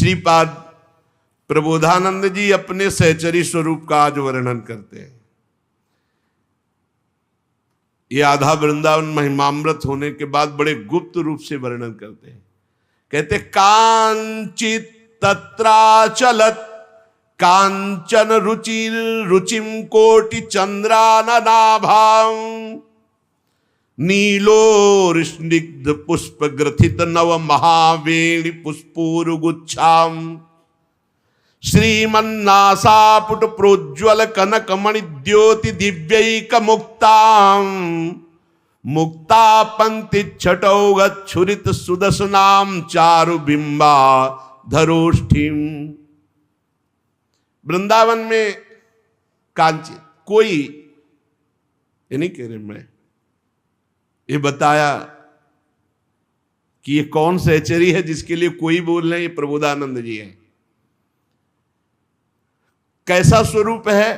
श्रीपाद प्रबोधानंद जी अपने सहचरी स्वरूप का आज वर्णन करते हैं। ये आधा वृंदावन महिमामृत होने के बाद बड़े गुप्त रूप से वर्णन करते हैं। कहते कांचित तत्राचलत कांचन रुचिर रुचिम कोटि चंद्राननाभां नीलोर्स्निग्ध पुष्प ग्रथित नव महावेणि पुष्पूरुगुच्छां श्रीमन्नासापुट प्रोज्वल कनक मणि द्योति दिव्यैक मुक्तां मुक्ता पंक्ति छटौगच्छुरित सुदर्शनां चारु बिंबा धरोष्ठिम। वृंदावन में कांची कोई, ये नहीं कह रहे मैं, ये बताया कि ये कौन सहचरी है जिसके लिए कोई बोल रहे हैं, ये प्रबोधानंद जी हैं। कैसा स्वरूप है?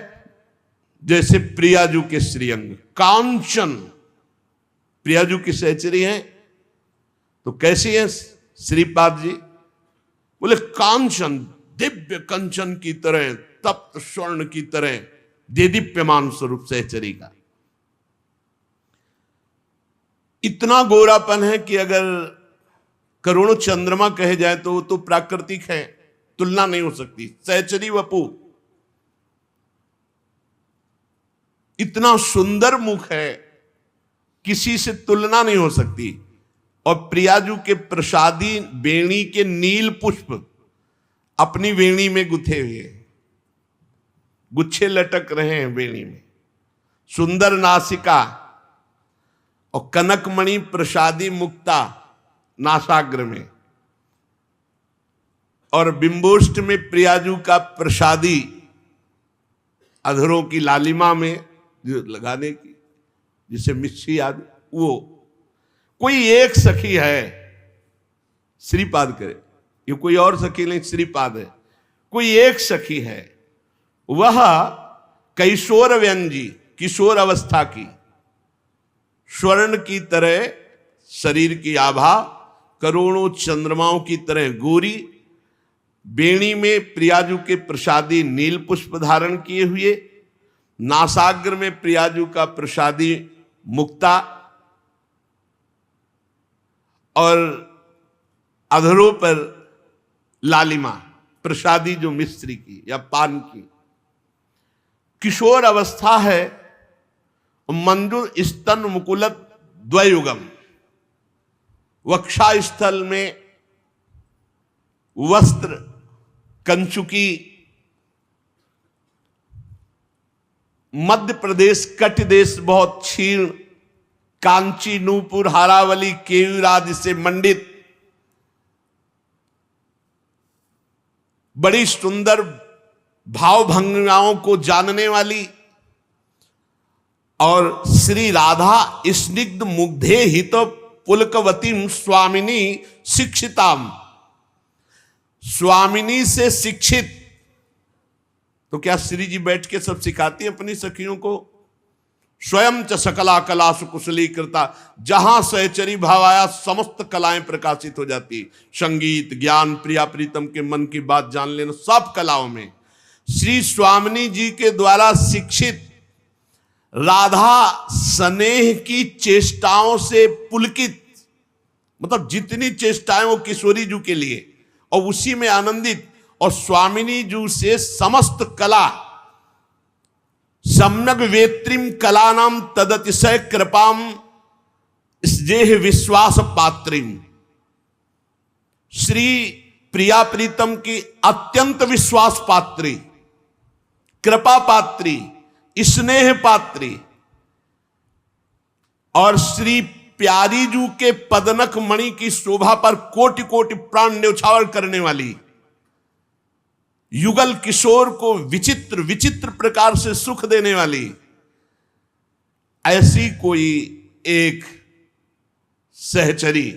जैसे प्रियाजू के श्रीअंग कांचन, प्रियाजू की सहचरी हैं तो कैसी है श्रीपाद जी? बोले कांचन, दिव्य कंचन की तरह, तप्त स्वर्ण की तरह देदीप्यमान स्वरूप सहचरी का। इतना गोरापन है कि अगर करोड़ों चंद्रमा कहे जाए तो वो तो प्राकृतिक है, तुलना नहीं हो सकती। सहचरी वपु, इतना सुंदर मुख है, किसी से तुलना नहीं हो सकती। और प्रियाजू के प्रसादी वेणी के नील पुष्प अपनी वेणी में गुथे हुए, गुच्छे लटक रहे हैं वेणी में, सुंदर नासिका और कनकमणि प्रसादी मुक्ता नासाग्र में, और बिंबोष्ट में प्रियाजू का प्रसादी अधरों की लालिमा में जो लगाने की, जिसे मिश्री आदि, वो कोई एक सखी है श्रीपाद करे, ये कोई और सखी नहीं, श्रीपाद है। कोई एक सखी है, वह कैशोर व्यंजी, किशोर अवस्था की, स्वर्ण की तरह शरीर की आभा, करोड़ों चंद्रमाओं की तरह गोरी, बेणी में प्रियाजू के प्रसादी नील पुष्प धारण किए हुए, नासाग्र में प्रियाजू का प्रसादी मुक्ता, और अधरों पर लालिमा प्रसादी जो मिस्त्री की या पान की। किशोर अवस्था है, मंजुर स्तन मुकुलत द्वयुगम, वक्षा स्थल में वस्त्र कंचुकी, मध्य प्रदेश कट देश बहुत क्षीण, कांची नूपुर हारावली केयूर आदि से मंडित, बड़ी सुंदर भाव भंगिमाओं को जानने वाली, और श्री राधा स्निग्ध मुग्धे हित पुलकवतीम स्वामिनी शिक्षिताम, स्वामिनी से शिक्षित। तो क्या श्री जी बैठ के सब सिखाती हैं अपनी सखियों को? स्वयं च सकला कला सुकुशली कृता, जहां सहचरी भाव आया समस्त कलाएं प्रकाशित हो जाती। संगीत, ज्ञान, प्रिया प्रीतम के मन की बात जान लेना, सब कलाओं में श्री स्वामिनी जी के द्वारा शिक्षित राधा स्नेह की चेष्टाओं से पुलकित, मतलब जितनी चेष्टाएं वो किशोरी जू के लिए, और उसी में आनंदित, और स्वामिनी जू से समस्त कला सम्यक वेत्रिम कलानाम तदतिशय कृपाम स्नेह विश्वास पात्रिम, श्री प्रिया प्रीतम की अत्यंत विश्वास पात्री, कृपा पात्री, स्नेह पात्री, और श्री प्यारी जू के पदनक मणि की शोभा पर कोटि कोटि प्राण न्यौछावर करने वाली, युगल किशोर को विचित्र विचित्र प्रकार से सुख देने वाली, ऐसी कोई एक सहचरी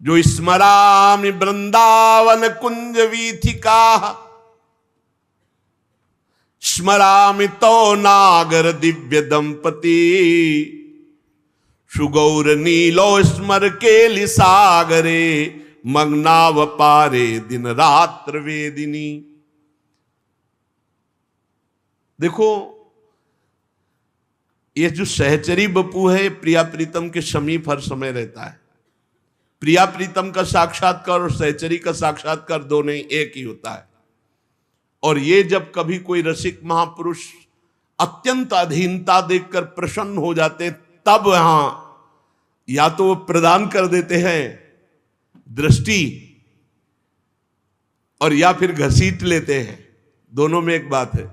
जो स्मरामि वृंदावन कुंज वीथिका, स्मरामि तो नागर दिव्य दंपति, सुगौर नीलो स्मर के लिसागरे मग्नाव पारे दिन रात्र वेदिनी। देखो, ये जो सहचरी बपू है, प्रिया प्रीतम के समीप हर समय रहता है। प्रिया प्रीतम का साक्षात्कार और सहचरी का साक्षात्कार दो नहीं, एक ही होता है। और ये जब कभी कोई रसिक महापुरुष अत्यंत अधीनता देखकर प्रसन्न हो जाते, तब यहां या तो वो प्रदान कर देते हैं दृष्टि, और या फिर घसीट लेते हैं। दोनों में एक बात है,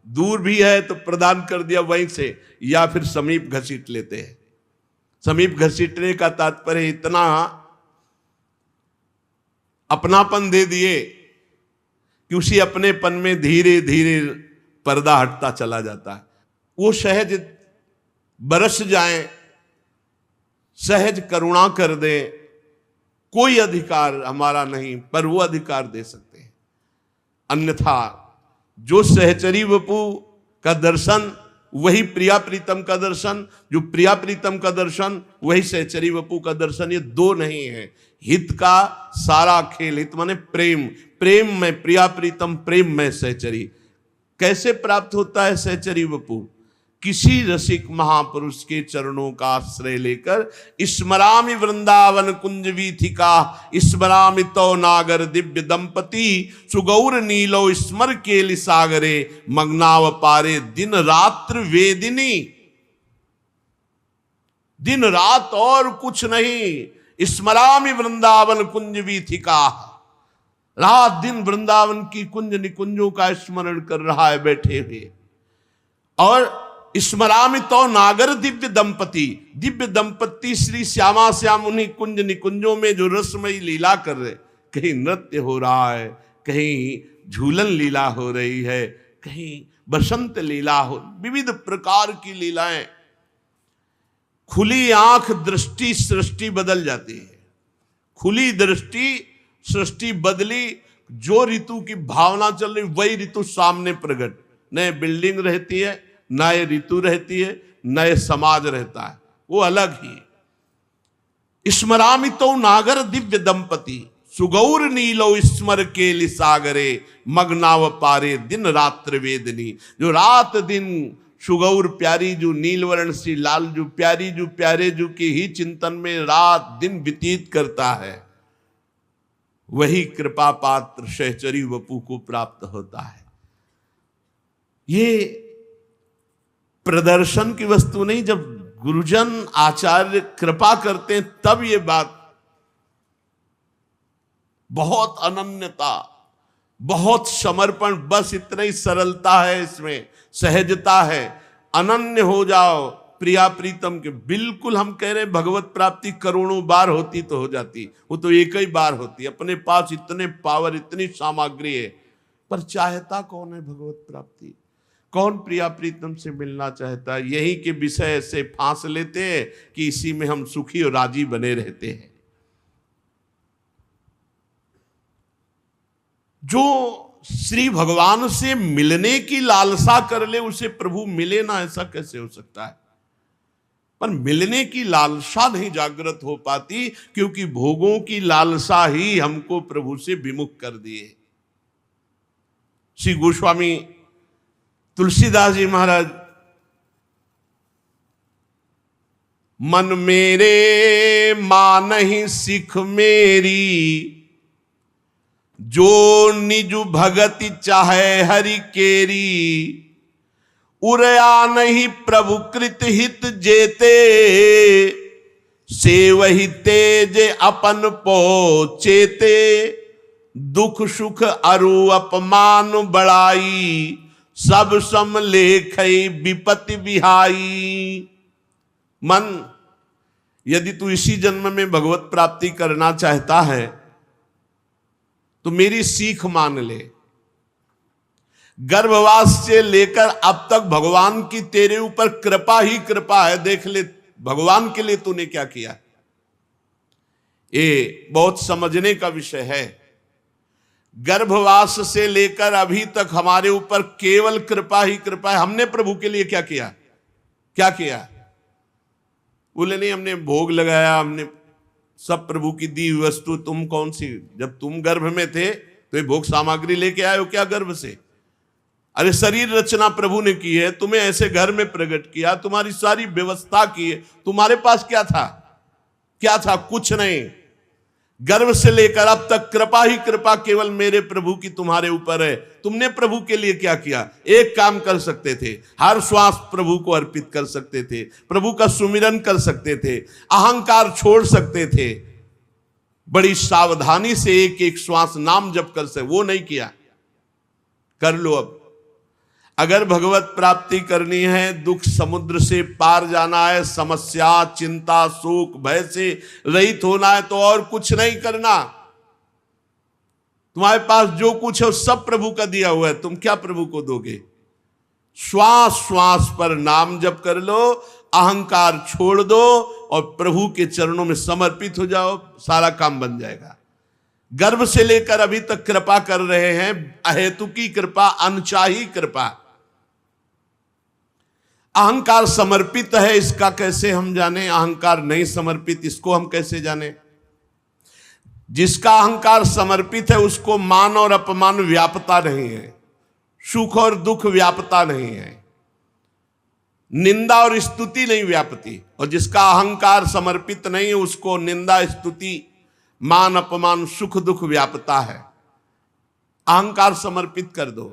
दूर भी है तो प्रदान कर दिया वहीं से, या फिर समीप घसीट लेते हैं। समीप घसीटने का तात्पर्य इतना अपनापन दे दिए कि उसी अपनेपन में धीरे धीरे पर्दा हटता चला जाता है। वो सहज बरस जाए, सहज करुणा कर दे, कोई अधिकार हमारा नहीं, पर वो अधिकार दे सकते हैं। अन्यथा जो सहचरी वपु का दर्शन वही प्रिया प्रीतम का दर्शन, जो प्रिया प्रीतम का दर्शन वही सहचरी वपु का दर्शन। ये दो नहीं है। हित का सारा खेल, हित माने प्रेम, प्रेम में प्रिया प्रीतम, प्रेम में सहचरी। कैसे प्राप्त होता है सहचरी वपु? किसी रसिक महापुरुष के चरणों का आश्रय लेकर, स्मरामि वृंदावन कुंज वीथिका, स्मरामि तो नागर दिव्य दंपति, सुगौर नीलो स्मर केलि सागरे, मग्नाव पारे दिन रात्र वेदिनी। दिन रात और कुछ नहीं, स्मरामि वृंदावन कुंज वीथिका, रात दिन वृंदावन की कुंज निकुंजों का स्मरण कर रहा है बैठे हुए। और स्मरामि तो नागर दिव्य दंपति, दिव्य दंपति श्री श्यामा श्याम उन्हीं कुंज निकुंजों में जो रसमयी लीला कर रहे, कहीं नृत्य हो रहा है, कहीं झूलन लीला हो रही है, कहीं बसंत लीला हो, विविध प्रकार की लीलाएं। खुली आंख दृष्टि सृष्टि बदल जाती है। खुली दृष्टि सृष्टि बदली, जो ऋतु की भावना चल रही वही ऋतु सामने प्रकट। नए बिल्डिंग रहती है, नए ऋतु रहती है, नए समाज रहता है, वो अलग ही। स्मरामि तो नागर दिव्य दंपति, सुगौर नीलो स्मर केलि सागरे, मग्नाव पारे दिन रात्र वेदनी। जो रात दिन सुगौर प्यारी जो नीलवर्ण सी लाल जो प्यारी जो प्यारे जो के ही चिंतन में रात दिन व्यतीत करता है, वही कृपा पात्र सहचरी वपु को प्राप्त होता है। ये प्रदर्शन की वस्तु नहीं, जब गुरुजन आचार्य कृपा करते हैं तब ये बात, बहुत अनन्यता, बहुत समर्पण, बस इतना ही सरलता है इसमें, सहजता है। अनन्य हो जाओ प्रिया प्रीतम के, बिल्कुल हम कह रहे हैं भगवत प्राप्ति करोड़ों बार होती तो हो जाती, वो तो एक ही बार होती। अपने पास इतने पावर, इतनी सामग्री है, पर चाहता कौन है भगवत प्राप्ति? कौन प्रिया प्रीतम से मिलना चाहता है? यही के विषय से फांस लेते हैं कि इसी में हम सुखी और राजी बने रहते हैं। जो श्री भगवान से मिलने की लालसा कर ले उसे प्रभु मिले ना, ऐसा कैसे हो सकता है? पर मिलने की लालसा नहीं जागृत हो पाती, क्योंकि भोगों की लालसा ही हमको प्रभु से विमुख कर दिए। श्री गोस्वामी तुलसीदास जी महाराज, मन मेरे मानहि सिख मेरी, जो निज भगति चाहे हरि केरी, उरया नहीं प्रभु कृत हित जेते, से वही तेज अपन पोचेते, दुख सुख अरु अपमान बड़ाई, सब सम लेखई विपत्ति विहाई। मन, यदि तू इसी जन्म में भगवत प्राप्ति करना चाहता है तो मेरी सीख मान ले। गर्भवास से लेकर अब तक भगवान की तेरे ऊपर कृपा ही कृपा है। देख ले भगवान के लिए तूने क्या किया। ये बहुत समझने का विषय है। गर्भवास से लेकर अभी तक हमारे ऊपर केवल कृपा ही कृपा है। हमने प्रभु के लिए क्या किया? क्या किया? बोले नहीं हमने भोग लगाया, हमने सब प्रभु की दी हुई वस्तु तुम कौन सी, जब तुम गर्भ में थे तो ये भोग सामग्री लेके आए हो क्या गर्भ से? अरे शरीर रचना प्रभु ने की है, तुम्हें ऐसे घर में प्रकट किया, तुम्हारी सारी व्यवस्था की है, तुम्हारे पास क्या था? क्या था? कुछ नहीं। गर्भ से लेकर अब तक कृपा ही कृपा केवल मेरे प्रभु की तुम्हारे ऊपर है। तुमने प्रभु के लिए क्या किया? एक काम कर सकते थे, हर श्वास प्रभु को अर्पित कर सकते थे, प्रभु का सुमिरन कर सकते थे, अहंकार छोड़ सकते थे, बड़ी सावधानी से एक एक श्वास नाम जप कर सकते, वो नहीं किया। कर लो अब। अगर भगवत प्राप्ति करनी है, दुख समुद्र से पार जाना है, समस्या चिंता शोक भय से रहित होना है, तो और कुछ नहीं करना। तुम्हारे पास जो कुछ है सब प्रभु का दिया हुआ है, तुम क्या प्रभु को दोगे? श्वास श्वास पर नाम जप कर लो, अहंकार छोड़ दो और प्रभु के चरणों में समर्पित हो जाओ, सारा काम बन जाएगा। गर्भ से लेकर अभी तक कृपा कर रहे हैं, अहेतुकी कृपा, अनचाही कृपा। अहंकार समर्पित है, इसका कैसे हम जाने? अहंकार नहीं समर्पित, इसको हम कैसे जाने? जिसका अहंकार समर्पित है उसको मान और अपमान व्यापता नहीं है, सुख और दुख व्यापता नहीं है, निंदा और स्तुति नहीं व्यापती। और जिसका अहंकार समर्पित नहीं है उसको निंदा स्तुति मान अपमान सुख दुख व्यापता है। अहंकार समर्पित कर दो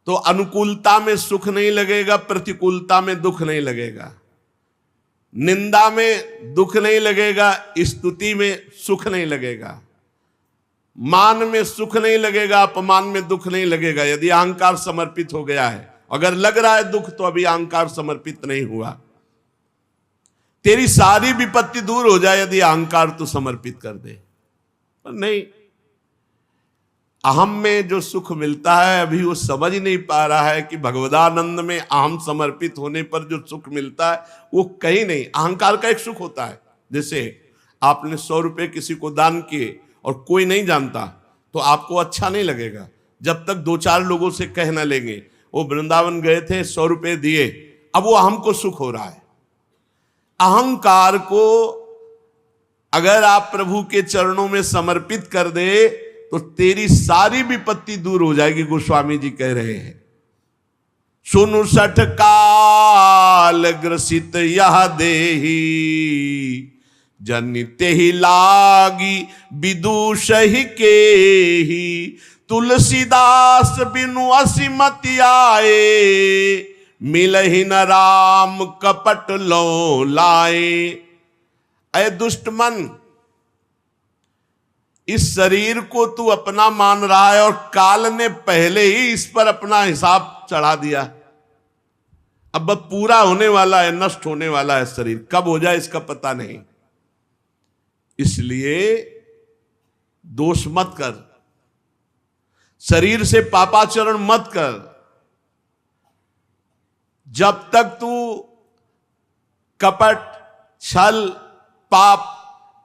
तो अनुकूलता में सुख नहीं लगेगा, प्रतिकूलता में दुख नहीं लगेगा, निंदा में दुख नहीं लगेगा, स्तुति में सुख नहीं लगेगा, मान में सुख नहीं लगेगा, अपमान में दुख नहीं लगेगा। यदि अहंकार समर्पित हो गया है, अगर लग रहा है दुख, तो अभी अहंकार समर्पित नहीं हुआ। तेरी सारी विपत्ति दूर हो जाए यदि अहंकार तो समर्पित कर दे, पर नहीं। अहम में जो सुख मिलता है अभी वो समझ नहीं पा रहा है कि भगवदानंद में अहम समर्पित होने पर जो सुख मिलता है वो कहीं नहीं। अहंकार का एक सुख होता है, जैसे आपने 100 रुपए किसी को दान किए और कोई नहीं जानता तो आपको अच्छा नहीं लगेगा, जब तक 2-4 लोगों से कह ना लेंगे वो वृंदावन गए थे 100 रुपए दिए, अब वो अहम को सुख हो रहा है। अहंकार को अगर आप प्रभु के चरणों में समर्पित कर दे तो तेरी सारी विपत्ति दूर हो जाएगी। गोस्वामी जी कह रहे हैं, सुनु सठ काल ग्रसित यह देही, जनिते ही लागी विदुष ही के ही, तुलसीदास बिनु असीमति आए, मिलहि न राम कपट लो लाए। अय दुष्ट मन, इस शरीर को तू अपना मान रहा है और काल ने पहले ही इस पर अपना हिसाब चढ़ा दिया। अब पूरा होने वाला है, नष्ट होने वाला है शरीर, कब हो जाए इसका पता नहीं। इसलिए दोष मत कर, शरीर से पापाचरण मत कर। जब तक तू कपट छल पाप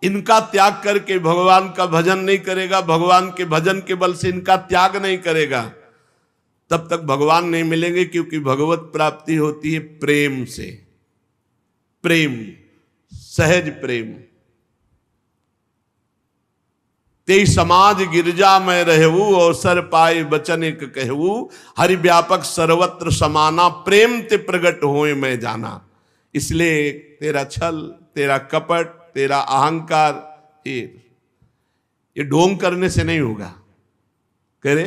इनका त्याग करके भगवान का भजन नहीं करेगा, भगवान के भजन के बल से इनका त्याग नहीं करेगा, तब तक भगवान नहीं मिलेंगे। क्योंकि भगवत प्राप्ति होती है प्रेम से, प्रेम, सहज प्रेम। ते समाज गिरजा में रहू, अवसर पाए बचन एक कहू, हरि व्यापक सर्वत्र समाना, प्रेम ते प्रगट होए मैं जाना। इसलिए तेरा छल, तेरा कपट, तेरा अहंकार, ये ढोंग करने से नहीं होगा। कह रहे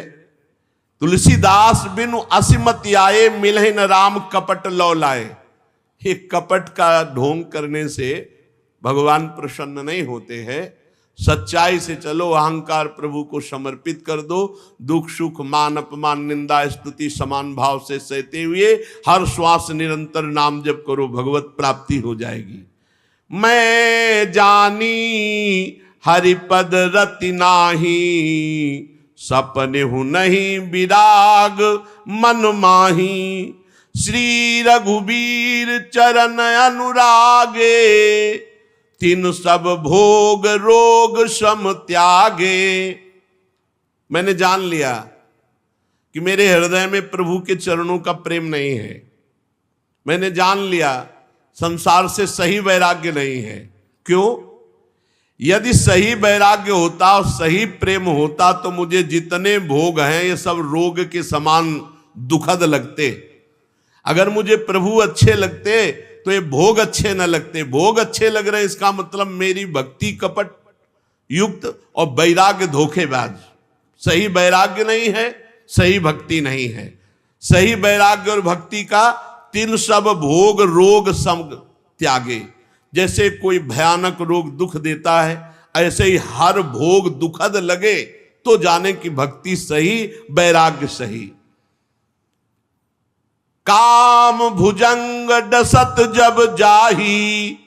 तुलसीदास बिनु असीमति आए, मिलहि न राम कपट लौ लाए। ये कपट का ढोंग करने से भगवान प्रसन्न नहीं होते हैं। सच्चाई से चलो, अहंकार प्रभु को समर्पित कर दो, दुख सुख मान अपमान निंदा स्तुति समान भाव से सहते हुए हर श्वास निरंतर नाम जप करो, भगवत प्राप्ति हो जाएगी। मैं जानी हरिपद रति नाही, सपने हूं नहीं विराग मन माही, श्री रघुबीर चरण अनुरागे, तीन सब भोग रोग सम त्यागे। मैंने जान लिया कि मेरे हृदय में प्रभु के चरणों का प्रेम नहीं है। मैंने जान लिया संसार से सही वैराग्य नहीं है। क्यों? यदि सही वैराग्य होता और सही प्रेम होता तो मुझे जितने भोग हैं ये सब रोग के समान दुखद लगते। अगर मुझे प्रभु अच्छे लगते तो ये भोग अच्छे न लगते। भोग अच्छे लग रहे हैं इसका मतलब मेरी भक्ति कपट युक्त और वैराग्य धोखेबाज। सही वैराग्य नहीं है, सही भक्ति नहीं है। सही वैराग्य और भक्ति का तीन सब भोग रोग सम त्यागे। जैसे कोई भयानक रोग दुख देता है, ऐसे ही हर भोग दुखद लगे तो जाने की भक्ति सही, वैराग्य सही। काम भुजंग डसत जब जाही,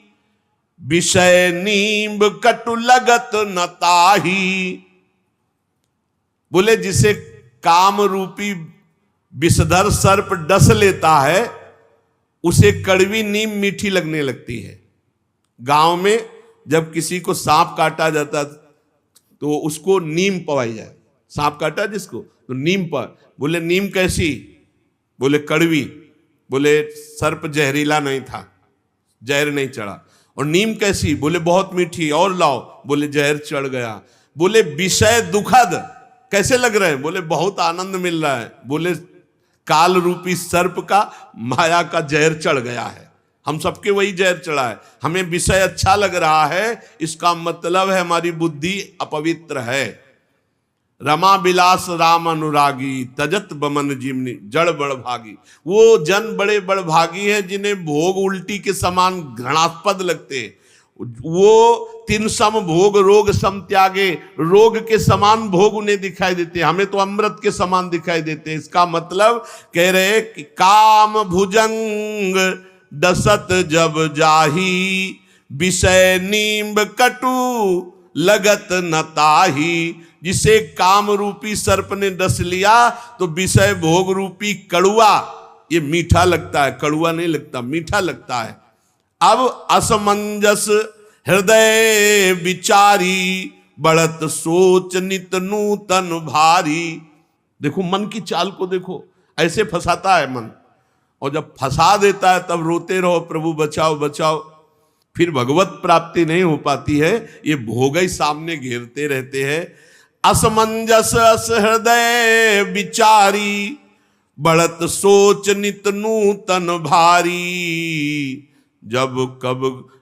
विषय नींब कटु लगत न ताही। बोले जिसे काम रूपी विषधर सर्प डस लेता है उसे कड़वी नीम मीठी लगने लगती है। गांव में जब किसी को सांप काटा जाता तो उसको नीम पवाई जाए। सांप काटा जिसको तो नीम पर, बोले नीम कैसी? बोले कड़वी। बोले सर्प जहरीला नहीं था, जहर नहीं चढ़ा। और नीम कैसी? बोले बहुत मीठी, और लाओ। बोले जहर चढ़ गया। बोले विषय दुखद कैसे लग रहे हैं? बोले बहुत आनंद मिल रहा है। बोले काल रूपी सर्प का, माया का जहर चढ़ गया है। हम सबके वही जहर चढ़ा है। हमें विषय अच्छा लग रहा है, इसका मतलब है हमारी बुद्धि अपवित्र है। रमा बिलास राम अनुरागी, तजत बमन जिमनी जड़ बड़ भागी। वो जन बड़े बड़ भागी हैं जिन्हें भोग उल्टी के समान घृणास्पद लगते हैं। वो तीन सम भोग रोग सम त्यागे, रोग के समान भोग उन्हें दिखाई देते हैं, हमें तो अमृत के समान दिखाई देते हैं। इसका मतलब कह रहे कि काम भुजंग डसत जब जाही, विषय नींब कटु लगत न ताही। जिसे काम रूपी सर्प ने डस लिया तो विषय भोग रूपी कड़ुआ ये मीठा लगता है, कड़ुआ नहीं लगता, मीठा लगता है। अब असमंजस हृदय विचारी, बढ़त सोच नित नूतन भारी। देखो मन की चाल को देखो, ऐसे फंसाता है मन, और जब फंसा देता है तब रोते रहो प्रभु बचाओ बचाओ। फिर भगवत प्राप्ति नहीं हो पाती है, ये भोग ही सामने घेरते रहते हैं। असमंजस अस हृदय विचारी, बढ़त सोच नित नूतन भारी। जब कब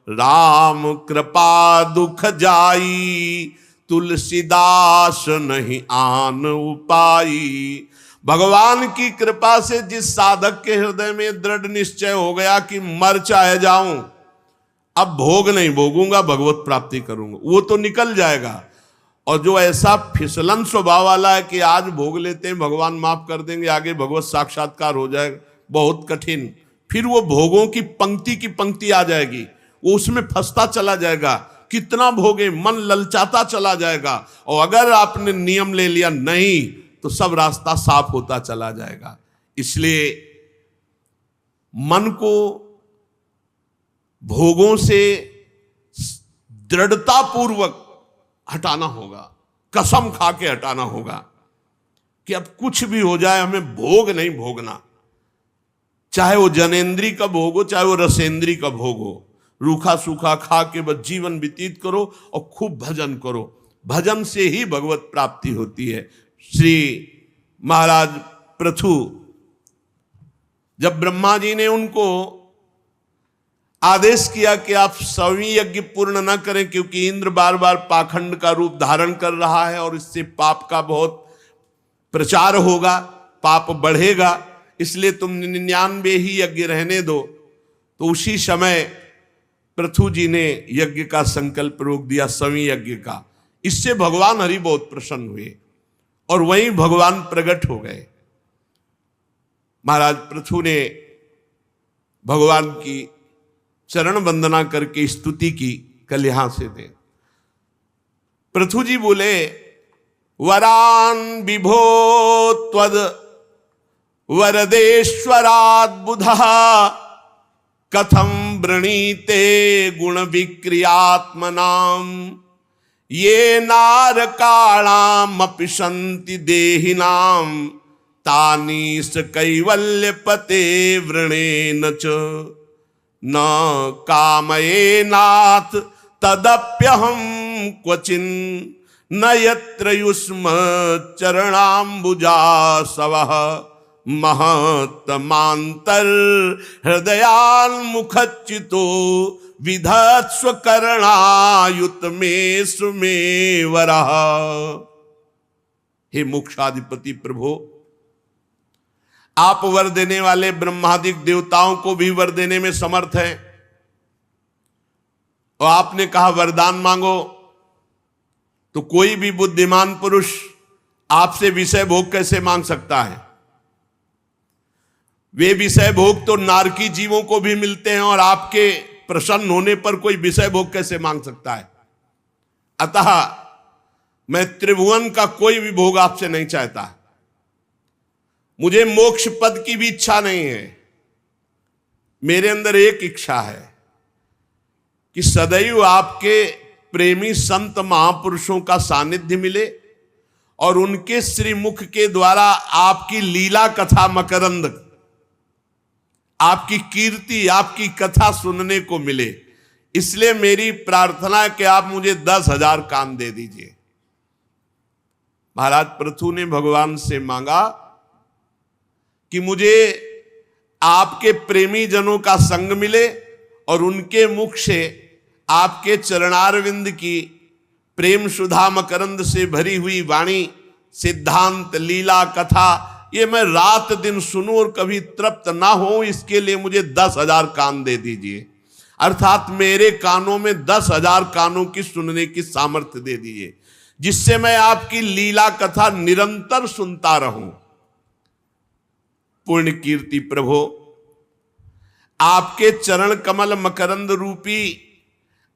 राम कृपा दुख जाई, तुलसीदास नहीं आन उपाई। भगवान की कृपा से जिस साधक के हृदय में दृढ़ निश्चय हो गया कि मर चाहे जाऊं, अब भोग नहीं भोगूंगा, भगवत प्राप्ति करूंगा, वो तो निकल जाएगा। और जो ऐसा फिसलन स्वभाव वाला है कि आज भोग लेते हैं भगवान माफ कर देंगे, आगे भगवत साक्षात्कार हो जाएगा, बहुत कठिन। फिर वो भोगों की पंक्ति आ जाएगी, वो उसमें फंसता चला जाएगा। कितना भोगे, मन ललचाता चला जाएगा। और अगर आपने नियम ले लिया नहीं तो सब रास्ता साफ होता चला जाएगा। इसलिए मन को भोगों से दृढ़ता पूर्वक हटाना होगा, कसम खा के हटाना होगा कि अब कुछ भी हो जाए हमें भोग नहीं भोगना। चाहे वो जनेन्द्री का भोग हो, चाहे वो रसेंद्री का भोग हो। रूखा सूखा खा के बस जीवन व्यतीत करो और खूब भजन करो। भजन से ही भगवत प्राप्ति होती है। श्री महाराज पृथु, जब ब्रह्मा जी ने उनको आदेश किया कि आप 100वीं यज्ञ पूर्ण न करें क्योंकि इंद्र बार बार पाखंड का रूप धारण कर रहा है और इससे पाप का बहुत प्रचार होगा, पाप बढ़ेगा, इसलिए तुम 99 ही यज्ञ रहने दो। तो उसी समय पृथु जी ने यज्ञ का संकल्प रोक दिया, 100वीं यज्ञ का। इससे भगवान हरि बहुत प्रसन्न हुए और वहीं भगवान प्रकट हो गए। महाराज पृथु ने भगवान की चरण वंदना करके स्तुति की। कल यहां से दे पृथु जी बोले, वरान विभो त्वद वरदेश्वरात् बुधा, कथम वृणीते गुण विक्रियात्मनाम, ये नारकाणाम अपि सन्ति देहिनाम, तानीस कैवल्य पते वृणेन च, न कामये नाथ तदप्यहम क्वचिन न यत्र युष्म चरणाम्बुजासवः महत्तमांतर हृदयान्मुखच्युतो विधत्स्व करणायुत में सुमेवरः। हे मोक्षाधिपति प्रभु, आप वर देने वाले ब्रह्मादिक देवताओं को भी वर देने में समर्थ हैं, और आपने कहा वरदान मांगो, तो कोई भी बुद्धिमान पुरुष आपसे विषय भोग कैसे मांग सकता है? वे विषय भोग तो नारकी जीवों को भी मिलते हैं, और आपके प्रसन्न होने पर कोई विषय भोग कैसे मांग सकता है? अतः मैं त्रिभुवन का कोई भी भोग आपसे नहीं चाहता। मुझे मोक्ष पद की भी इच्छा नहीं है। मेरे अंदर एक इच्छा है कि सदैव आपके प्रेमी संत महापुरुषों का सानिध्य मिले, और उनके श्रीमुख के द्वारा आपकी लीला कथा मकरंद, आपकी कीर्ति, आपकी कथा सुनने को मिले। इसलिए मेरी प्रार्थना है कि आप मुझे 10,000 कान दे दीजिए। महाराज पृथु ने भगवान से मांगा कि मुझे आपके प्रेमी जनों का संग मिले, और उनके मुख से आपके चरणारविंद की प्रेम सुधा मकरंद से भरी हुई वाणी, सिद्धांत, लीला, कथा, ये मैं रात दिन सुनूं और कभी तृप्त ना हो, इसके लिए मुझे 10,000 कान दे दीजिए। अर्थात मेरे कानों में 10,000 कानों की सुनने की सामर्थ्य दे दीजिए, जिससे मैं आपकी लीला कथा निरंतर सुनता रहूं। पूर्ण कीर्ति प्रभु, आपके चरण कमल मकरंद रूपी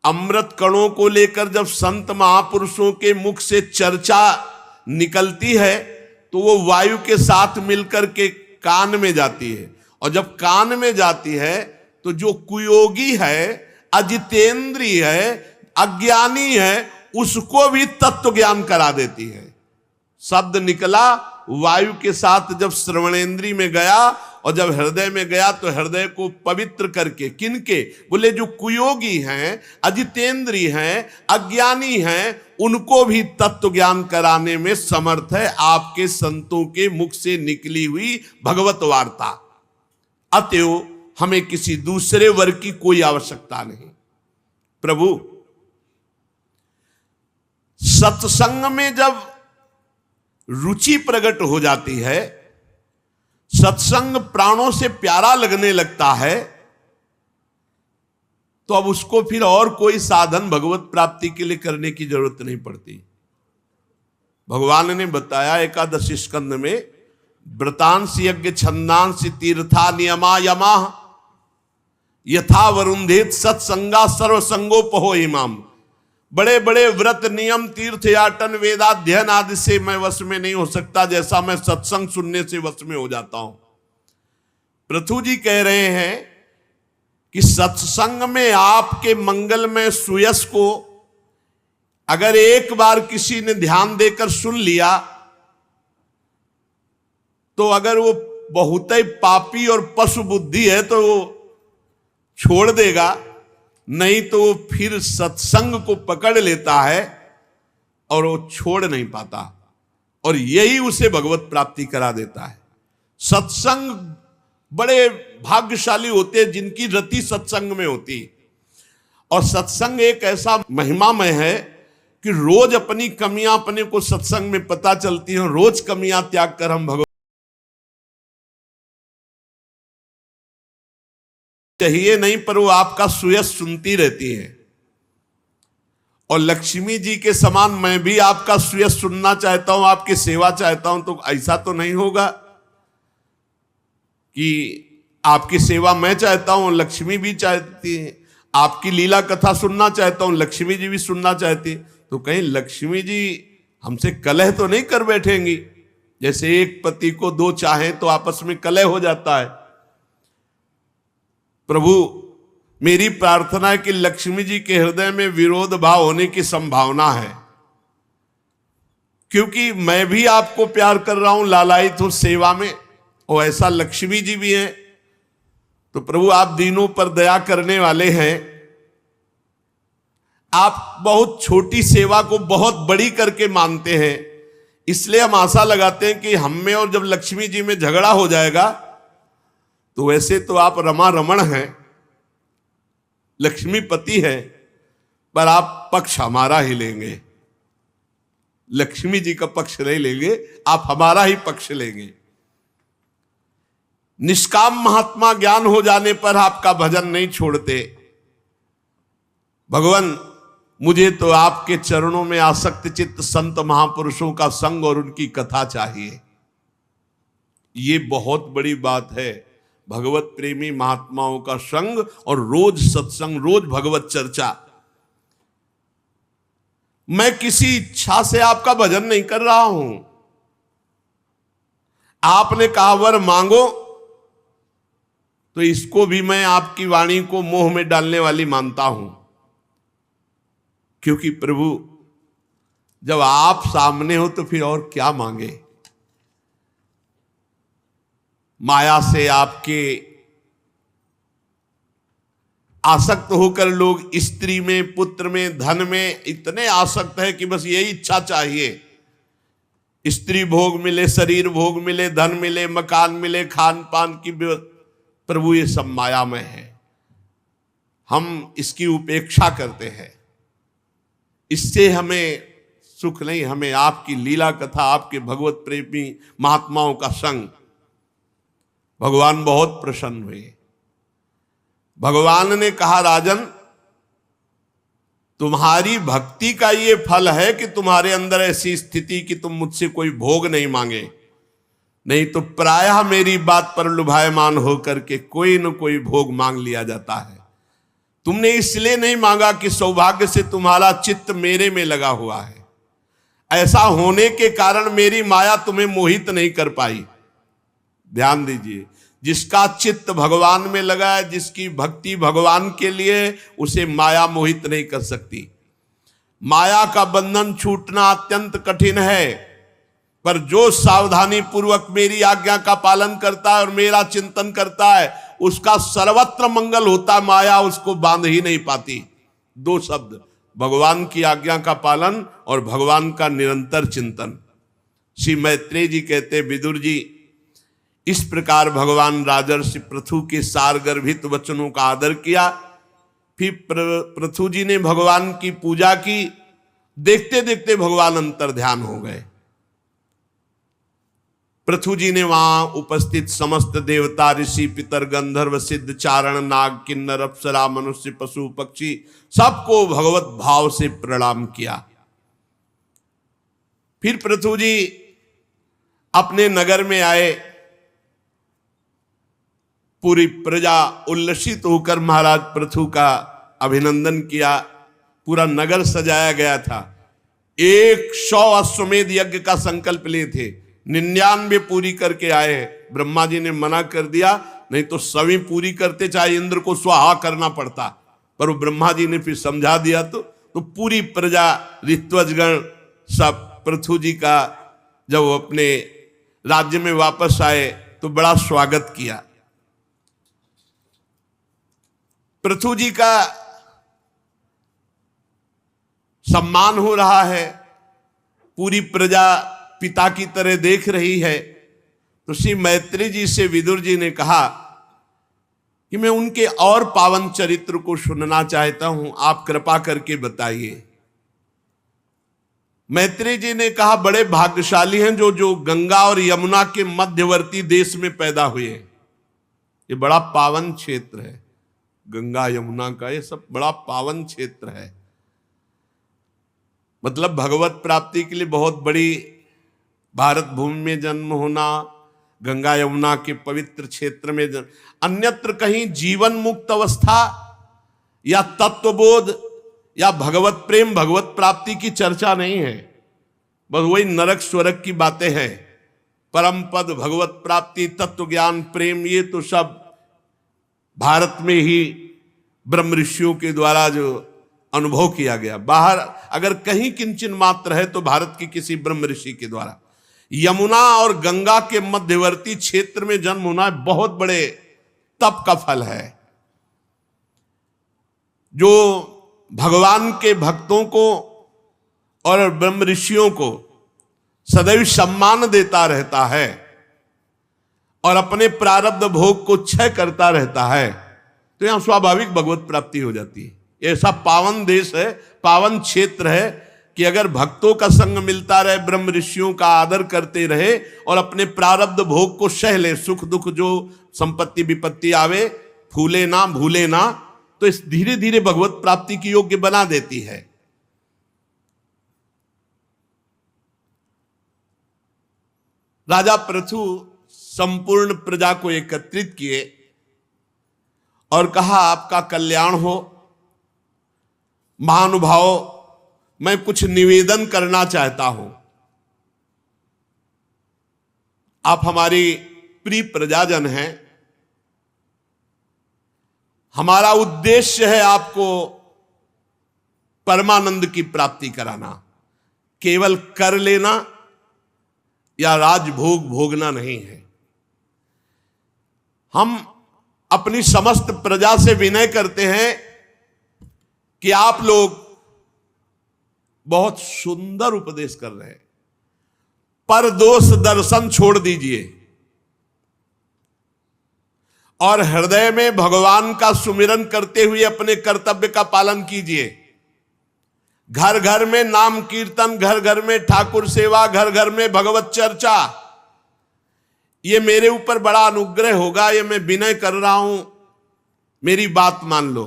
अमृत कणों को लेकर जब संत महापुरुषों के मुख से चर्चा निकलती है, तो वो वायु के साथ मिलकर के कान में जाती है, और जब कान में जाती है तो जो कुयोगी है, अजितेंद्रीय है, अज्ञानी है, उसको भी तत्व ज्ञान करा देती है। शब्द निकला वायु के साथ, जब श्रवणेंद्री में गया और जब हृदय में गया, तो हृदय को पवित्र करके, किनके? बोले जो कुयोगी हैं, अजितेंद्रीय हैं, अज्ञानी हैं, उनको भी तत्व ज्ञान कराने में समर्थ है आपके संतों के मुख से निकली हुई भगवत वार्ता। अतएव हमें किसी दूसरे वर की कोई आवश्यकता नहीं। प्रभु, सत्संग में जब रुचि प्रकट हो जाती है, सत्संग प्राणों से प्यारा लगने लगता है, तो अब उसको फिर और कोई साधन भगवत प्राप्ति के लिए करने की जरूरत नहीं पड़ती। भगवान ने बताया एकादश स्कंद में, व्रतांश यज्ञ छंदांश तीर्था नियमा यमा यथा वरुंधेत सत्संगा सर्वसंगोपहो इमाम। बड़े बड़े व्रत नियम तीर्थ याटन वेदाध्ययन आदि से मैं वश में नहीं हो सकता, जैसा मैं सत्संग सुनने से वश में हो जाता हूं। पृथु जी कह रहे हैं कि सत्संग में आपके मंगलमय सुयश को अगर एक बार किसी ने ध्यान देकर सुन लिया, तो अगर वो बहुत ही पापी और पशु बुद्धि है तो वो छोड़ देगा, नहीं तो वो फिर सत्संग को पकड़ लेता है और वो छोड़ नहीं पाता, और यही उसे भगवत प्राप्ति करा देता है। सत्संग बड़े भाग्यशाली होते हैं जिनकी रति सत्संग में होती, और सत्संग एक ऐसा महिमामय है कि रोज अपनी कमियां अपने को सत्संग में पता चलती हैं। रोज कमियां त्याग कर हम भगवत चाहिए नहीं, पर वो आपका सुयश सुनती रहती है। और लक्ष्मी जी के समान मैं भी आपका सुयश सुनना चाहता हूं, आपकी सेवा चाहता हूं। तो ऐसा तो नहीं होगा कि आपकी सेवा मैं चाहता हूं, लक्ष्मी भी चाहती है। आपकी लीला कथा सुनना चाहता हूं, लक्ष्मी जी भी सुनना चाहती। तो कहीं लक्ष्मी जी हमसे कलह तो नहीं कर बैठेंगी? जैसे एक पति को दो चाहें तो आपस में कलह हो जाता है। प्रभु, मेरी प्रार्थना है कि लक्ष्मी जी के हृदय में विरोध भाव होने की संभावना है, क्योंकि मैं भी आपको प्यार कर रहा हूं, लालायित हूं सेवा में, और ऐसा लक्ष्मी जी भी हैं। तो प्रभु, आप दीनों पर दया करने वाले हैं, आप बहुत छोटी सेवा को बहुत बड़ी करके मानते हैं, इसलिए हम आशा लगाते हैं कि हम में और जब लक्ष्मी जी में झगड़ा हो जाएगा, तो वैसे तो आप रमा रमण हैं, लक्ष्मीपति हैं, पर आप पक्ष हमारा ही लेंगे, लक्ष्मी जी का पक्ष नहीं लेंगे, आप हमारा ही पक्ष लेंगे। निष्काम महात्मा ज्ञान हो जाने पर आपका भजन नहीं छोड़ते। भगवान, मुझे तो आपके चरणों में आसक्त चित्त संत महापुरुषों का संग और उनकी कथा चाहिए। ये बहुत बड़ी बात है, भगवत प्रेमी महात्माओं का संग और रोज सत्संग, रोज भगवत चर्चा। मैं किसी इच्छा से आपका भजन नहीं कर रहा हूं। आपने कहा वर मांगो, तो इसको भी मैं आपकी वाणी को मोह में डालने वाली मानता हूं, क्योंकि प्रभु जब आप सामने हो तो फिर और क्या मांगे। माया से आपके आसक्त होकर लोग स्त्री में, पुत्र में, धन में इतने आसक्त है कि बस यही इच्छा चाहिए, स्त्री भोग मिले, शरीर भोग मिले, धन मिले, मकान मिले, खान पान की। प्रभु ये सब मायामय है, हम इसकी उपेक्षा करते हैं, इससे हमें सुख नहीं। हमें आपकी लीला कथा, आपके भगवत प्रेमी महात्माओं का संग। भगवान बहुत प्रसन्न हुए। भगवान ने कहा, राजन, तुम्हारी भक्ति का ये फल है कि तुम्हारे अंदर ऐसी स्थिति कि तुम मुझसे कोई भोग नहीं मांगे, नहीं तो प्रायः मेरी बात पर लुभायमान होकर के कोई न कोई भोग मांग लिया जाता है। तुमने इसलिए नहीं मांगा कि सौभाग्य से तुम्हारा चित्त मेरे में लगा हुआ है, ऐसा होने के कारण मेरी माया तुम्हें मोहित नहीं कर पाई। ध्यान दीजिए, जिसका चित्त भगवान में लगा है, जिसकी भक्ति भगवान के लिए, उसे माया मोहित नहीं कर सकती। माया का बंधन छूटना अत्यंत कठिन है, पर जो सावधानी पूर्वक मेरी आज्ञा का पालन करता है और मेरा चिंतन करता है, उसका सर्वत्र मंगल होता। माया उसको बांध ही नहीं पाती। दो शब्द, भगवान की आज्ञा का पालन और भगवान का निरंतर चिंतन। श्री मैत्रेय जी कहते, विदुर जी, इस प्रकार भगवान राजर्षि पृथु के सारगर्भित वचनों का आदर किया। फिर पृथु जी ने भगवान की पूजा की। देखते देखते भगवान अंतर ध्यान हो गए। पृथु जी ने वहां उपस्थित समस्त देवता, ऋषि, पितर, गंधर्व, सिद्ध, चारण, नाग, किन्नर, अप्सरा, मनुष्य, पशु, पक्षी सबको भगवत भाव से प्रणाम किया। फिर पृथु जी अपने नगर में आए। पूरी प्रजा उल्लसित होकर महाराज पृथु का अभिनंदन किया। पूरा नगर सजाया गया था। 100 अश्वमेध यज्ञ का संकल्प लिए थे, 99 पूरी करके आए। ब्रह्मा जी ने मना कर दिया, नहीं तो सभी पूरी करते, चाहे इंद्र को स्वाहा करना पड़ता, पर वो ब्रह्मा जी ने फिर समझा दिया। तो पूरी प्रजा, ऋत्वजगण सब पृथु जी का जब वो अपने राज्य में वापस आए तो बड़ा स्वागत किया। पृथु जी का सम्मान हो रहा है, पूरी प्रजा पिता की तरह देख रही है। तो श्री मैत्रेय जी से विदुर जी ने कहा कि मैं उनके और पावन चरित्र को सुनना चाहता हूं, आप कृपा करके बताइए। मैत्रेय जी ने कहा, बड़े भाग्यशाली हैं जो गंगा और यमुना के मध्यवर्ती देश में पैदा हुए। ये बड़ा पावन क्षेत्र है, गंगा यमुना का ये सब बड़ा पावन क्षेत्र है। मतलब भगवत प्राप्ति के लिए बहुत बड़ी भारत भूमि में जन्म होना, गंगा यमुना के पवित्र क्षेत्र में अन्यत्र कहीं जीवन मुक्त अवस्था या तत्वबोध या भगवत प्रेम, भगवत प्राप्ति की चर्चा नहीं है। बस वही नरक स्वर्ग की बातें हैं। परम पद, भगवत प्राप्ति, तत्व ज्ञान, प्रेम, ये तो सब भारत में ही ब्रह्म ऋषियों के द्वारा जो अनुभव किया गया। बाहर अगर कहीं किंचन मात्र है तो भारत की किसी ब्रह्म ऋषि के द्वारा। यमुना और गंगा के मध्यवर्ती क्षेत्र में जन्म होना बहुत बड़े तप का फल है। जो भगवान के भक्तों को और ब्रह्म ऋषियों को सदैव सम्मान देता रहता है और अपने प्रारब्ध भोग को क्षय करता रहता है, तो यहां स्वाभाविक भगवत प्राप्ति हो जाती है। ऐसा पावन देश है, पावन क्षेत्र है कि अगर भक्तों का संग मिलता रहे, ब्रह्म ऋषियों का आदर करते रहे और अपने प्रारब्ध भोग को सह ले, सुख दुख जो संपत्ति विपत्ति आवे फूले ना भूले ना, तो इस धीरे धीरे भगवत प्राप्ति की योग्य बना देती है। राजा पृथु संपूर्ण प्रजा को एकत्रित किए और कहा, आपका कल्याण हो महानुभाव, मैं कुछ निवेदन करना चाहता हूं। आप हमारी प्रिय प्रजाजन हैं, हमारा उद्देश्य है आपको परमानंद की प्राप्ति कराना, केवल कर लेना या राजभोग भोगना नहीं है। हम अपनी समस्त प्रजा से विनय करते हैं कि आप लोग बहुत सुंदर उपदेश कर रहे हैं, पर दोष दर्शन छोड़ दीजिए और हृदय में भगवान का सुमिरन करते हुए अपने कर्तव्य का पालन कीजिए। घर घर में नाम कीर्तन, घर घर में ठाकुर सेवा, घर घर में भगवत चर्चा, ये मेरे ऊपर बड़ा अनुग्रह होगा, ये मैं विनय कर रहा हूं, मेरी बात मान लो।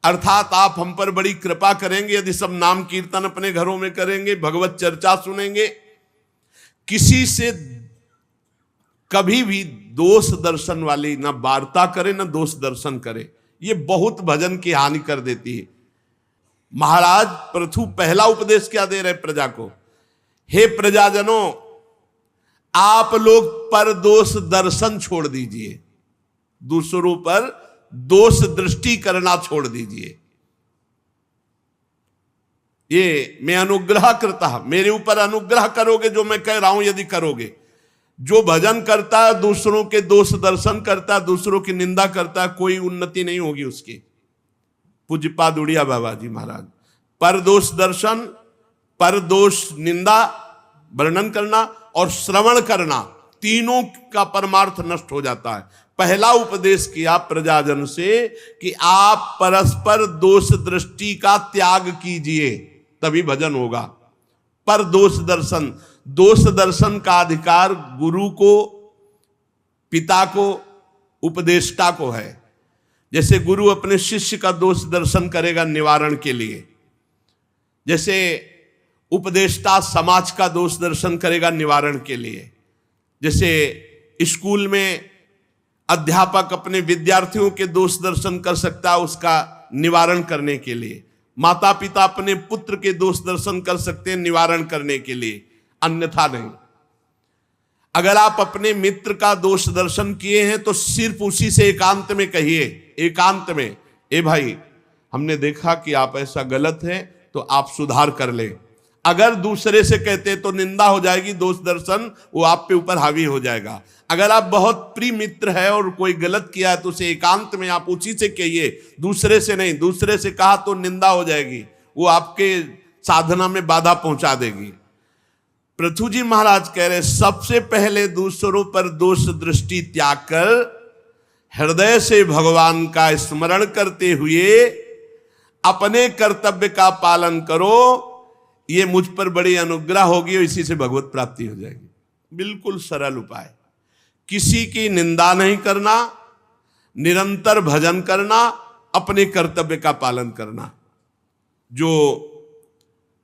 अर्थात आप हम पर बड़ी कृपा करेंगे यदि सब नाम कीर्तन अपने घरों में करेंगे, भगवत चर्चा सुनेंगे, किसी से कभी भी दोष दर्शन वाली ना वार्ता करे ना दोष दर्शन करे, ये बहुत भजन की हानि कर देती है। महाराज पृथु पहला उपदेश क्या दे रहे प्रजा को, हे प्रजाजनों, आप लोग पर दोष दर्शन छोड़ दीजिए, दूसरों पर दोष दृष्टि करना छोड़ दीजिए। ये मैं अनुग्रह करता, मेरे ऊपर अनुग्रह करोगे जो मैं कह रहा हूं यदि करोगे। जो भजन करता है, दूसरों के दोष दर्शन करता है, दूसरों की निंदा करता है, कोई उन्नति नहीं होगी उसकी। पूज्यपाद उड़िया बाबा जी महाराज, पर दोष दर्शन, पर दोष निंदा वर्णन करना और श्रवण करना, तीनों का परमार्थ नष्ट हो जाता है। पहला उपदेश किया प्रजाजन से कि आप परस्पर दोष दृष्टि का त्याग कीजिए, तभी भजन होगा। पर दोष दर्शन, दोष दर्शन का अधिकार गुरु को, पिता को, उपदेष्टा को है। जैसे गुरु अपने शिष्य का दोष दर्शन करेगा निवारण के लिए, जैसे उपदेष्टा समाज का दोष दर्शन करेगा निवारण के लिए, जैसे स्कूल में अध्यापक अपने विद्यार्थियों के दोष दर्शन कर सकता है उसका निवारण करने के लिए, माता पिता अपने पुत्र के दोष दर्शन कर सकते हैं निवारण करने के लिए, अन्यथा नहीं। अगर आप अपने मित्र का दोष दर्शन किए हैं तो सिर्फ उसी से एकांत में कहिए, एकांत में, ए भाई हमने देखा कि आप ऐसा गलत है तो आप सुधार कर ले। अगर दूसरे से कहते तो निंदा हो जाएगी, दोष दर्शन वो आप पे ऊपर हावी हो जाएगा। अगर आप बहुत प्रिय मित्र है और कोई गलत किया है तो उसे एकांत में आप उसी से कहिए, दूसरे से नहीं। दूसरे से कहा तो निंदा हो जाएगी, वो आपके साधना में बाधा पहुंचा देगी। पृथु जी महाराज कह रहे सबसे पहले दूसरों पर दोष दृष्टि त्याग कर हृदय से भगवान का स्मरण करते हुए अपने कर्तव्य का पालन करो, ये मुझ पर बड़ी अनुग्रह होगी और इसी से भगवत प्राप्ति हो जाएगी। बिल्कुल सरल उपाय, किसी की निंदा नहीं करना, निरंतर भजन करना, अपने कर्तव्य का पालन करना। जो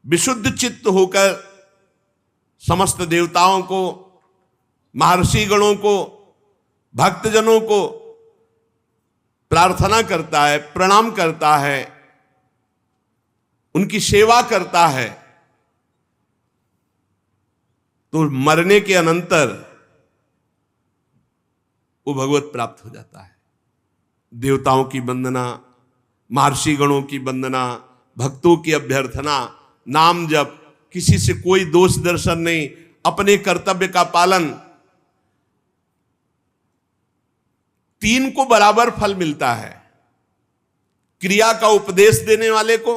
विशुद्ध चित्त होकर समस्त देवताओं को, महर्षि गणों को, भक्तजनों को प्रार्थना करता है, प्रणाम करता है, उनकी सेवा करता है, तो मरने के अनंतर वो भगवत प्राप्त हो जाता है। देवताओं की वंदना, महर्षि गणों की वंदना, भक्तों की अभ्यर्थना, नाम जप, किसी से कोई दोष दर्शन नहीं, अपने कर्तव्य का पालन, तीन को बराबर फल मिलता है। क्रिया का उपदेश देने वाले को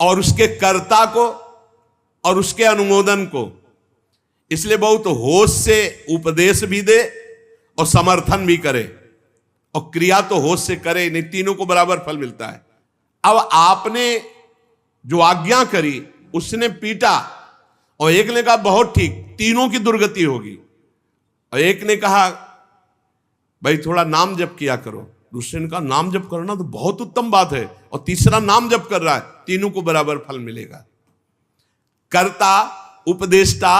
और उसके कर्ता को और उसके अनुमोदन को। इसलिए बहुत होश से उपदेश भी दे और समर्थन भी करे, और क्रिया तो होश से करे, नहीं तीनों को बराबर फल मिलता है। अब आपने जो आज्ञा करी उसने पीटा, और एक ने कहा बहुत ठीक, तीनों की दुर्गति होगी, और एक ने कहा भाई थोड़ा नाम जप किया करो, दूसरे ने कहा नाम जप करना तो बहुत उत्तम बात है, और तीसरा नाम जप कर रहा है, तीनों को बराबर फल मिलेगा। कर्ता, उपदेष्टा,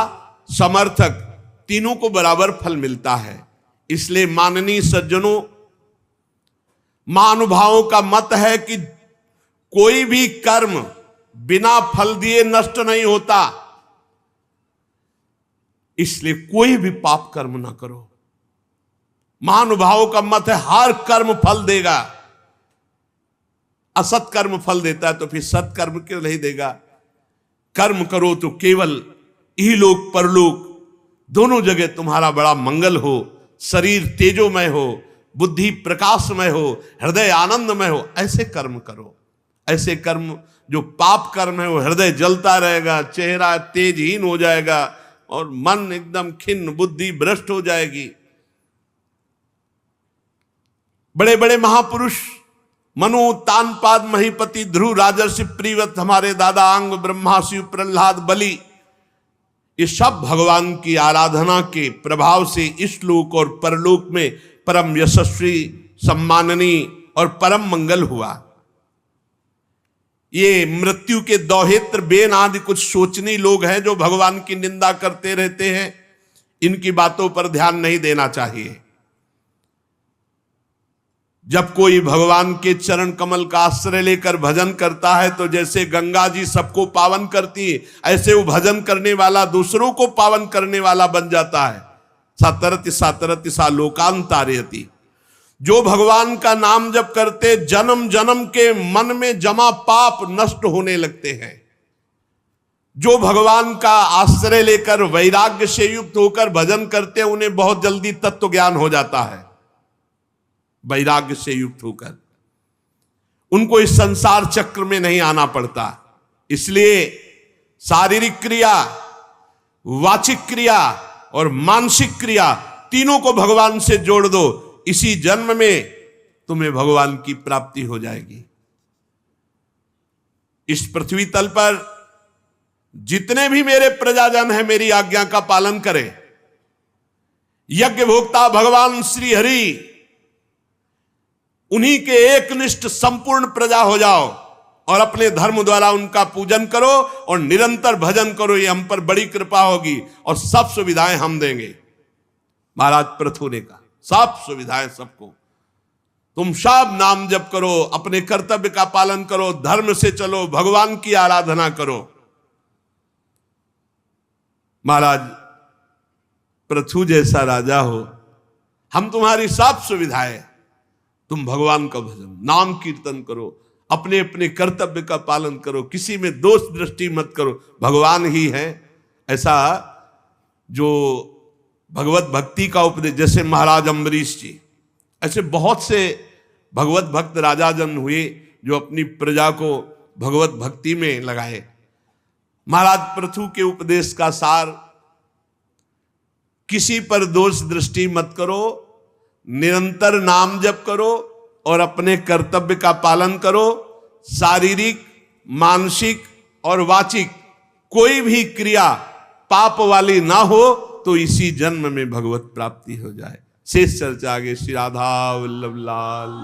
समर्थक, तीनों को बराबर फल मिलता है। इसलिए माननीय सज्जनों, महानुभावों का मत है कि कोई भी कर्म बिना फल दिए नष्ट नहीं होता, इसलिए कोई भी पाप कर्म ना करो। महानुभावों का मत है हर कर्म फल देगा। असत कर्म फल देता है तो फिर सत्कर्म क्यों नहीं देगा? कर्म करो तो केवल इहलोक परलोक दोनों जगह तुम्हारा बड़ा मंगल हो, शरीर तेजोमय हो, बुद्धि प्रकाशमय हो, हृदय आनंदमय हो, ऐसे कर्म करो। ऐसे कर्म, जो पाप कर्म है वो हृदय जलता रहेगा, चेहरा तेजहीन हो जाएगा और मन एकदम खिन्न, बुद्धि भ्रष्ट हो जाएगी। बड़े बड़े महापुरुष मनु, तानपाद, महीपति, ध्रुव, राजर्षि, प्रीवत, हमारे दादा अंग, ब्रह्मा, शिव, प्रहलाद, बलि, ये सब भगवान की आराधना के प्रभाव से इस लोक और परलोक में परम यशस्वी, सम्माननीय और परम मंगल हुआ। ये मृत्यु के दौहित्र बेन आदि कुछ सोचनी लोग हैं जो भगवान की निंदा करते रहते हैं, इनकी बातों पर ध्यान नहीं देना चाहिए। जब कोई भगवान के चरण कमल का आश्रय लेकर भजन करता है तो जैसे गंगा जी सबको पावन करती है, ऐसे वो भजन करने वाला दूसरों को पावन करने वाला बन जाता है। सातरति सातरति सा लोकांतारयति। जो भगवान का नाम जप करते, जन्म जन्म के मन में जमा पाप नष्ट होने लगते हैं। जो भगवान का आश्रय लेकर वैराग्य से युक्त होकर भजन करते हैं, उन्हें बहुत जल्दी तत्व ज्ञान हो जाता है। वैराग्य से युक्त होकर उनको इस संसार चक्र में नहीं आना पड़ता। इसलिए शारीरिक क्रिया, वाचिक क्रिया और मानसिक क्रिया, तीनों को भगवान से जोड़ दो, इसी जन्म में तुम्हें भगवान की प्राप्ति हो जाएगी। इस पृथ्वी तल पर जितने भी मेरे प्रजाजन हैं, मेरी आज्ञा का पालन करें। यज्ञ भोक्ता भगवान श्री हरि, उन्हीं के एकनिष्ठ संपूर्ण प्रजा हो जाओ और अपने धर्म द्वारा उनका पूजन करो और निरंतर भजन करो। ये हम पर बड़ी कृपा होगी और सब सुविधाएं हम देंगे। महाराज पृथु ने कहा सब सुविधाएं सबको, तुम सब नाम जप करो, अपने कर्तव्य का पालन करो, धर्म से चलो, भगवान की आराधना करो। महाराज पृथु जैसा राजा हो, हम तुम्हारी सब सुविधाएं, तुम भगवान का भजन, नाम कीर्तन करो, अपने अपने कर्तव्य का पालन करो, किसी में दोष दृष्टि मत करो, भगवान ही है। ऐसा जो भगवत भक्ति का उपदेश, जैसे महाराज अम्बरीश जी, ऐसे बहुत से भगवत भक्त राजाजन हुए जो अपनी प्रजा को भगवत भक्ति में लगाए। महाराज पृथु के उपदेश का सार, किसी पर दोष दृष्टि मत करो, निरंतर नाम जप करो और अपने कर्तव्य का पालन करो। शारीरिक, मानसिक और वाचिक कोई भी क्रिया पाप वाली ना हो तो इसी जन्म में भगवत प्राप्ति हो जाए। शेष चर्चा आगे। श्री राधा वल्लभ लाल।